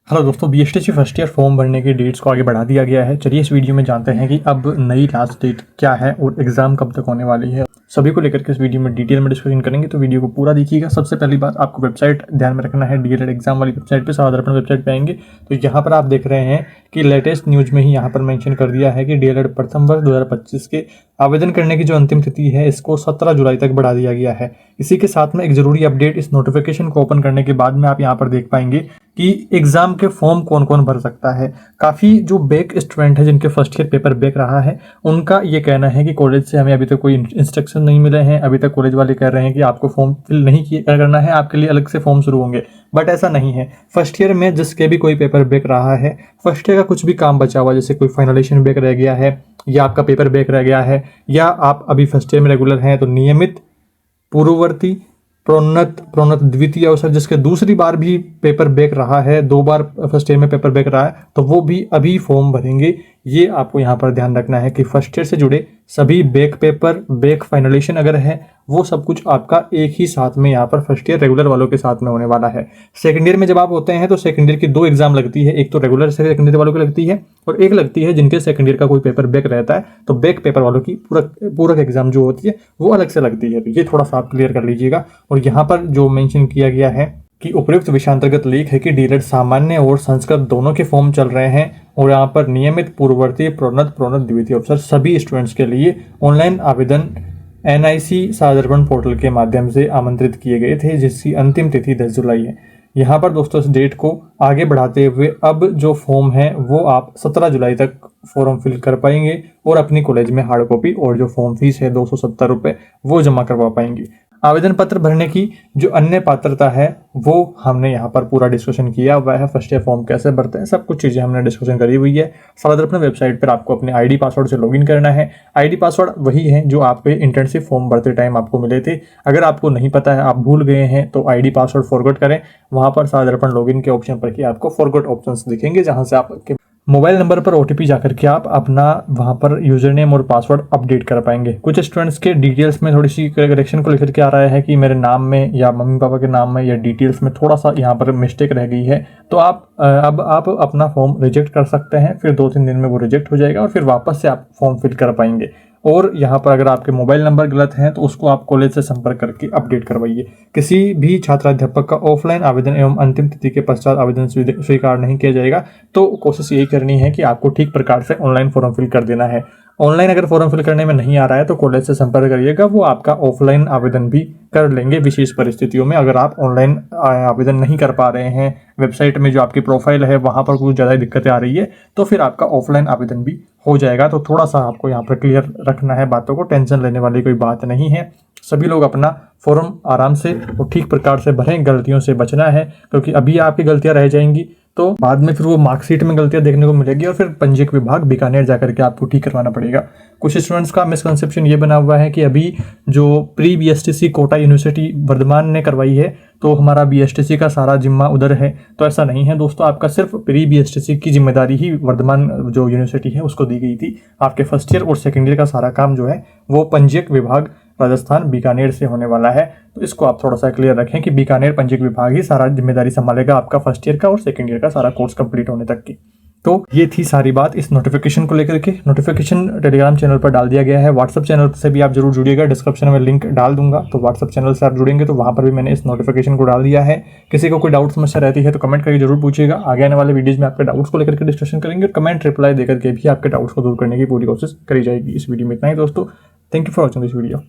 Hello दोस्तों, BSTC first year form भरने की डेट्स को आगे बढ़ा दिया गया है। चलिए इस वीडियो में जानते हैं कि अब नई लास्ट डेट क्या है और एग्जाम कब तक होने वाली है। सभी को लेकर के इस वीडियो में डिटेल में डिस्कशन करेंगे, तो वीडियो को पूरा देखिएगा। सबसे पहली बात, आपको वेबसाइट ध्यान में रखना है। डीएलएड एग्जाम वाली वेबसाइट पे, साधारण वेबसाइट पे आएंगे तो यहाँ पर आप देख रहे हैं कि लेटेस्ट न्यूज में ही यहाँ पर मेंशन कर दिया है कि डीएलएड प्रथम वर्ष 2025 के आवेदन करने की जो अंतिम तिथि है इसको 17 जुलाई तक बढ़ा दिया गया है। इसी के साथ में एक जरूरी अपडेट, इस नोटिफिकेशन को ओपन करने के बाद में आप यहाँ पर देख पाएंगे कि एग्जाम के फॉर्म कौन कौन भर सकता है। काफ़ी जो बैक स्टूडेंट है जिनके फर्स्ट ईयर पेपर बैक रहा है, उनका ये कहना है कि कॉलेज से हमें अभी तक कोई इंस्ट्रक्शन नहीं मिले हैं। अभी तक कॉलेज वाले कह रहे हैं कि आपको फॉर्म फिल नहीं किया करना है, आपके लिए अलग से फॉर्म शुरू होंगे। बट ऐसा नहीं है। फर्स्ट ईयर में जिसके भी कोई पेपर बैक रहा है, फर्स्ट ईयर का कुछ भी काम बचा हुआ, जैसे कोई फाइनलेशन बैक रह गया है या आपका पेपर बैक रह गया है, या आप अभी फर्स्ट ईयर में रेगुलर हैं, तो नियमित, पूर्ववर्ती, प्रोन्नत द्वितीय अवसर जिसके दूसरी बार भी पेपर बैक रहा है, 2 बार फर्स्ट ईयर में पेपर बैक रहा है, तो वो भी अभी फॉर्म भरेंगे। ये आपको यहाँ पर ध्यान रखना है कि फर्स्ट ईयर से जुड़े सभी बैक पेपर, बैक फाइनलेशन अगर है, वो सब कुछ आपका एक ही साथ में यहाँ पर फर्स्ट ईयर रेगुलर वालों के साथ में होने वाला है। सेकंड ईयर में जब आप होते हैं तो सेकंड ईयर की 2 एग्जाम लगती है, एक तो रेगुलर सेकंड ईयर वालों की लगती है और एक लगती है जिनके सेकंड ईयर का कोई पेपर बैक रहता है, तो बैक पेपर वालों की पूरक एग्जाम जो होती है वो अलग से लगती है। तो ये थोड़ा सा आप क्लियर कर लीजिएगा। और यहाँ पर जो मेंशन किया गया है कि उपयुक्त विषयांतर्गत लेख है कि डीएलएड सामान्य और संस्कृत दोनों के फॉर्म चल रहे हैं, और यहाँ पर नियमित, पूर्ववर्ती, प्रोन्नत द्वितीय अवसर सभी स्टूडेंट्स के लिए ऑनलाइन आवेदन एनआईसी साधारण पोर्टल के माध्यम से आमंत्रित किए गए थे, जिसकी अंतिम तिथि 10 जुलाई है। यहाँ पर दोस्तों इस डेट को आगे बढ़ाते हुए अब जो फॉर्म है वो आप 17 जुलाई तक फॉर्म फिल कर पाएंगे और अपनी कॉलेज में हार्ड कॉपी और जो फॉर्म फीस है 270 रुपये वो जमा करवा पाएंगे। आवेदन पत्र भरने की जो अन्य पात्रता है वो हमने यहाँ पर पूरा डिस्कशन किया हुआ है। फर्स्ट ईयर फॉर्म कैसे भरते हैं, सब कुछ चीज़ें हमने डिस्कशन करी हुई है। साधारण वेबसाइट पर आपको अपने आईडी पासवर्ड से लॉगिन करना है। आईडी पासवर्ड वही है जो आपके इंटर्नशिप फॉर्म भरते टाइम आपको मिले थे। अगर आपको नहीं पता है, आप भूल गए हैं, तो आईडी पासवर्ड फॉरगॉट करें। वहाँ पर साधारण लॉगिन के ऑप्शन पर ही आपको फॉरगॉट ऑप्शंस दिखेंगे, जहाँ से आपके मोबाइल नंबर पर ओटीपी जाकर के आप अपना वहाँ पर यूजर नेम और पासवर्ड अपडेट कर पाएंगे। कुछ स्टूडेंट्स के डिटेल्स में थोड़ी सी करेक्शन को लेकर के आ रहा है कि मेरे नाम में या मम्मी पापा के नाम में या डिटेल्स में थोड़ा सा यहाँ पर मिस्टेक रह गई है, तो आप अपना फॉर्म रिजेक्ट कर सकते हैं। फिर 2-3 दिन में वो रिजेक्ट हो जाएगा और फिर वापस से आप फॉर्म फिल कर पाएंगे। और यहाँ पर अगर आपके मोबाइल नंबर गलत हैं तो उसको आप कॉलेज से संपर्क करके अपडेट करवाइए। किसी भी छात्राध्यापक का ऑफलाइन आवेदन एवं अंतिम तिथि के पश्चात आवेदन स्वीकार नहीं किया जाएगा। तो कोशिश यही करनी है कि आपको ठीक प्रकार से ऑनलाइन फॉर्म फिल कर देना है। ऑनलाइन अगर फॉर्म फिल करने में नहीं आ रहा है तो कॉलेज से संपर्क करिएगा, वो आपका ऑफलाइन आवेदन भी कर लेंगे विशेष परिस्थितियों में। अगर आप ऑनलाइन आवेदन नहीं कर पा रहे हैं, वेबसाइट में जो आपकी प्रोफाइल है वहाँ पर कुछ ज़्यादा दिक्कतें आ रही है, तो फिर आपका ऑफलाइन आवेदन भी हो जाएगा। तो थोड़ा सा आपको यहाँ पर क्लियर रखना है बातों को, टेंशन लेने वाली कोई बात नहीं है। सभी लोग अपना फॉर्म आराम से और ठीक प्रकार से भरें, गलतियों से बचना है, क्योंकि अभी आपकी गलतियां रह जाएंगी तो बाद में फिर वो मार्कशीट में गलतियां देखने को मिलेगी और फिर पंजीयक विभाग बीकानेर जाकर के आपको ठीक करवाना पड़ेगा। कुछ स्टूडेंट्स का मिसकंसेप्शन ये बना हुआ है कि अभी जो pre BSTC Kota university Vardhman ने करवाई है तो हमारा बीएसटीसी का सारा जिम्मा उधर है, तो ऐसा नहीं है दोस्तों। आपका सिर्फ प्री बीएसटीसी की जिम्मेदारी ही वर्धमान जो यूनिवर्सिटी है उसको दी गई थी। आपके फर्स्ट ईयर और सेकेंड ईयर का सारा काम जो है वो पंजीयक विभाग राजस्थान बीकानेर से होने वाला है। तो इसको आप थोड़ा सा क्लियर रखें कि बीकानेर पंजीयक विभाग ही सारा जिम्मेदारी संभालेगा आपका फर्स्ट ईयर का और सेकंड ईयर का सारा कोर्स कंप्लीट होने तक की। तो ये थी सारी बात इस नोटिफिकेशन को लेकर के। नोटिफिकेशन टेलीग्राम चैनल पर डाल दिया गया है। व्हाट्सअप चैनल से भी आप जरूर जुड़िएगा, डिस्क्रिप्शन में लिंक डाल दूंगा, तो व्हाट्सअप चैनल से आप जुड़ेंगे तो वहाँ पर भी मैंने इस नोटिफिकेशन को डाल दिया है। किसी को कोई डाउट समस्या रहती है तो कमेंट करके जरूर पूछिएगा। आगे आने वाले वीडियोज में आपके डाउट्स को लेकर के डिस्कशन करेंगे और कमेंट रिप्लाई देकर के भी आपके डाउट्स को दूर करने की पूरी कोशिश करी जाएगी। इस वीडियो में इतना ही दोस्तों। Thank you for watching this video.